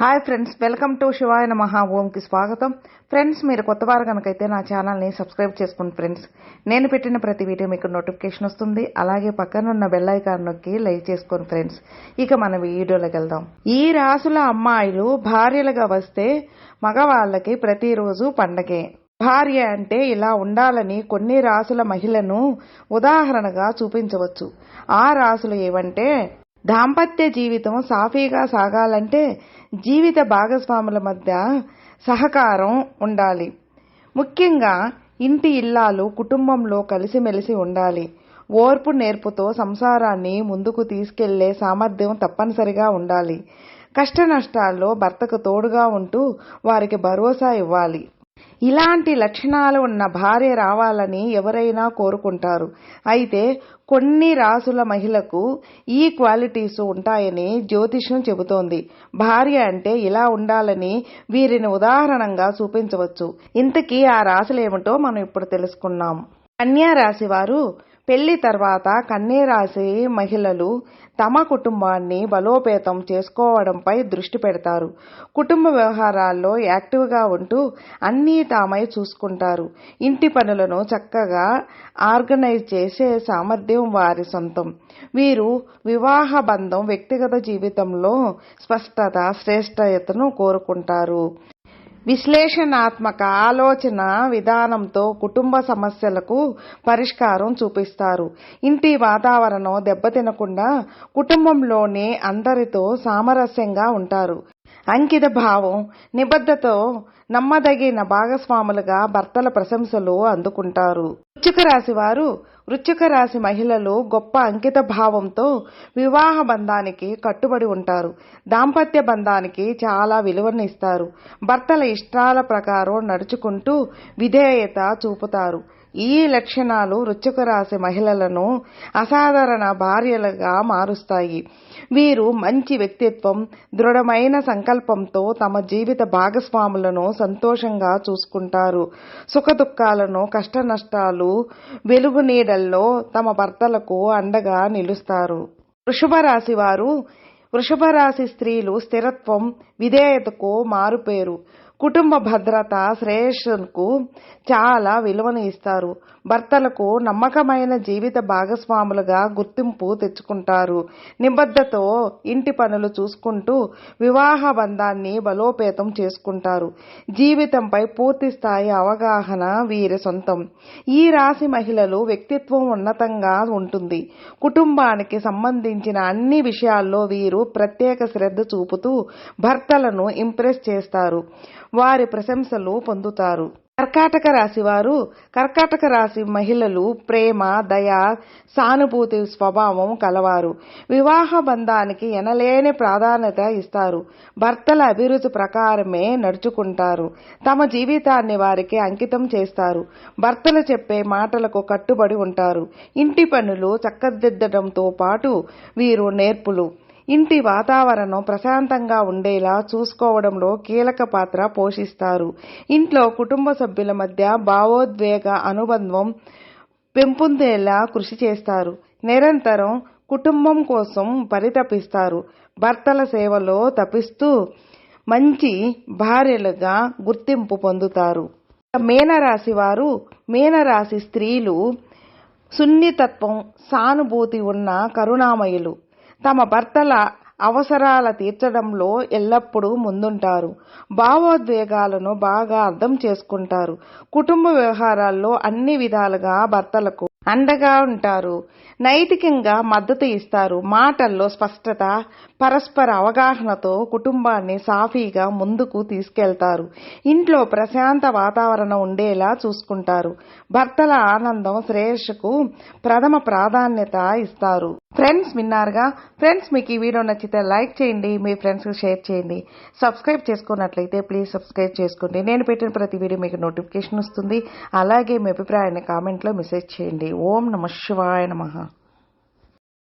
Hi friends, welcome to శివాయ నమః ఓంకి స్వాగతం. ఫ్రెండ్స్, మీరు కొత్త వారు కనుకైతే నా ఛానల్ని సబ్స్క్రైబ్ చేసుకోండి ఫ్రెండ్స్. నేను పెట్టిన ప్రతి వీడియో మీకు నోటిఫికేషన్ వస్తుంది. అలాగే పక్కన ఉన్న బెల్ ఐకాన్ నొక్కి లైక్ చేసుకోండి ఫ్రెండ్స్. ఇక మన వీడియోలోకి వెళ్దాం. ఈ రాసుల అమ్మాయిలు భార్యలుగా వస్తే మగవాళ్ళకి ప్రతిరోజు పండగే. భార్య అంటే ఇలా ఉండాలని కొన్ని రాసుల మహిళను ఉదాహరణగా చూపించవచ్చు. ఆ రాసులు ఏవంటే, దాంపత్య జీవితం సాఫీగా సాగాలంటే జీవిత భాగస్వాముల మధ్య సహకారం ఉండాలి. ముఖ్యంగా ఇంటి ఇల్లాలు కుటుంబంలో కలిసిమెలిసి ఉండాలి. ఓర్పు నేర్పుతో సంసారాన్ని ముందుకు తీసుకెళ్లే సామర్థ్యం తప్పనిసరిగా ఉండాలి. కష్ట నష్టాల్లో భర్తకు తోడుగా ఉంటూ వారికి భరోసా ఇవ్వాలి. ఇలాంటి లక్షణాలు ఉన్న భార్య రావాలని ఎవరైనా కోరుకుంటారు. అయితే కొన్ని రాసుల మహిళకు ఈ క్వాలిటీస్ ఉంటాయని జ్యోతిష్యం చెబుతోంది. భార్య అంటే ఇలా ఉండాలని వీరిని ఉదాహరణగా చూపించవచ్చు. ఇంతకీ ఆ రాశులేమిటో మనం ఇప్పుడు తెలుసుకున్నాం. కన్యా రాశి వారు పెళ్లి తర్వాత కన్యా రాశి మహిళలు తమ కుటుంబాన్ని బలోపేతం చేసుకోవడంపై దృష్టి పెడతారు. కుటుంబ వ్యవహారాల్లో యాక్టివ్గా ఉంటూ అన్నీ తామై చూసుకుంటారు. ఇంటి పనులను చక్కగా ఆర్గనైజ్ చేసే సామర్థ్యం వారి సొంతం. వీరు వివాహ బంధం, వ్యక్తిగత జీవితంలో స్పష్టత, శ్రేష్టతను కోరుకుంటారు. విశ్లేషణాత్మక ఆలోచన విధానంతో కుటుంబ సమస్యలకు పరిష్కారం చూపిస్తారు. ఇంటి వాతావరణం దెబ్బతినకుండా కుటుంబంలోని అందరితో సామరస్యంగా ఉంటారు. అంకిత భావం, నిబద్ధతతో నమ్మదగిన భాగస్వాములుగా భర్తల ప్రశంసలు అందుకుంటారు. వృశ్చిక రాశి వారు వృశ్చిక రాశి మహిళలు గొప్ప అంకిత భావంతో వివాహ బంధానికి కట్టుబడి ఉంటారు. దాంపత్య బంధానికి చాలా విలువనిస్తారు. భర్తల ఇష్టాల ప్రకారం నడుచుకుంటూ విధేయత చూపుతారు. ఈ లక్షణాలు వృశ్చిక రాశి మహిళలను అసాధారణ భార్యలుగా మారుస్తాయి. వీరు మంచి వ్యక్తిత్వం, దృఢమైన సంకల్పంతో తమ జీవిత భాగస్వాములను సంతోషంగా చూసుకుంటారు. సుఖదుఖాలను, కష్ట నష్టాలు, వెలుగు నీడల్లో తమ భర్తలకు అండగా నిలుస్తారు. వృషభ రాశి వారు వృషభ రాశి స్త్రీలు స్థిరత్వం, విధేయతకు మారుపేరు. కుటుంబ భద్రత, శ్రేయస్సుకు చాలా విలువను ఇస్తారు. భర్తలకు నమ్మకమైన జీవిత భాగస్వాములుగా గుర్తింపు తెచ్చుకుంటారు. నిబద్ధతతో ఇంటి పనులు చూసుకుంటూ వివాహ బంధాన్ని బలోపేతం చేసుకుంటారు. జీవితంపై పూర్తి స్థాయి అవగాహన వీరి సొంతం. ఈ రాశి మహిళలు వ్యక్తిత్వం ఉన్నతంగా ఉంటుంది. కుటుంబానికి సంబంధించిన అన్ని విషయాల్లో వీరు ప్రత్యేక శ్రద్ధ చూపుతూ భర్తలను ఇంప్రెస్ చేస్తారు. వారి ప్రశంసలు పొందుతారు. కర్కాటక రాశి వారు కర్కాటక రాశి మహిళలు ప్రేమ, దయ, సానుభూతి స్వభావం కలవారు. వివాహ బంధానికి ఎనలేని ప్రాధాన్యత ఇస్తారు. భర్తల అభిరుచి ప్రకారమే నడుచుకుంటారు. తమ జీవితాన్ని వారికి అంకితం చేస్తారు. భర్తలు చెప్పే మాటలకు కట్టుబడి ఉంటారు. ఇంటి పనులు చక్కదిద్దడంతో పాటు వీరు నేర్పులు. ఇంటి వాతావరణం ప్రశాంతంగా ఉండేలా చూసుకోవడంలో కీలక పాత్ర పోషిస్తారు. ఇంట్లో కుటుంబ సభ్యుల మధ్య భావోద్వేగ అనుబంధం పెంపొందేలా కృషి చేస్తారు. నిరంతరం కుటుంబం కోసం పరితపిస్తారు. భర్తల సేవలో తపిస్తూ మంచి భార్యలుగా గుర్తింపు పొందుతారు. మీనరాశి వారు మీనరాశి స్త్రీలు సున్నితత్వం, సానుభూతి ఉన్న కరుణామయులు. తమ భర్తల అవసరాల తీర్చడంలో ఎల్లప్పుడూ ముందుంటారు. భావోద్వేగాలను బాగా అర్థం చేసుకుంటారు. కుటుంబ వ్యవహారాల్లో అన్ని విధాలుగా భర్తలకు అండగా ఉంటారు. నైతికంగా మద్దతు ఇస్తారు. మాటల్లో స్పష్టత, పరస్పర అవగాహనతో కుటుంబాన్ని సాఫీగా ముందుకు తీసుకెళ్తారు. ఇంట్లో ప్రశాంత వాతావరణం ఉండేలా చూసుకుంటారు. భర్తల ఆనందం, శ్రేయస్సుకు ప్రథమ ప్రాధాన్యత ఇస్తారు. ఫ్రెండ్స్, విన్నారుగా. ఫ్రెండ్స్, మీకు ఈ వీడియో నచ్చితే లైక్ చేయండి, మీ ఫ్రెండ్స్కి షేర్ చేయండి. సబ్స్క్రైబ్ చేసుకున్నట్లయితే ప్లీజ్ సబ్స్క్రైబ్ చేసుకోండి. నేను పెట్టిన ప్రతి వీడియో మీకు నోటిఫికేషన్ వస్తుంది. అలాగే మీ అభిప్రాయాన్ని కామెంట్లో మెసేజ్ చేయండి. ఓం నమః శివాయ నమః.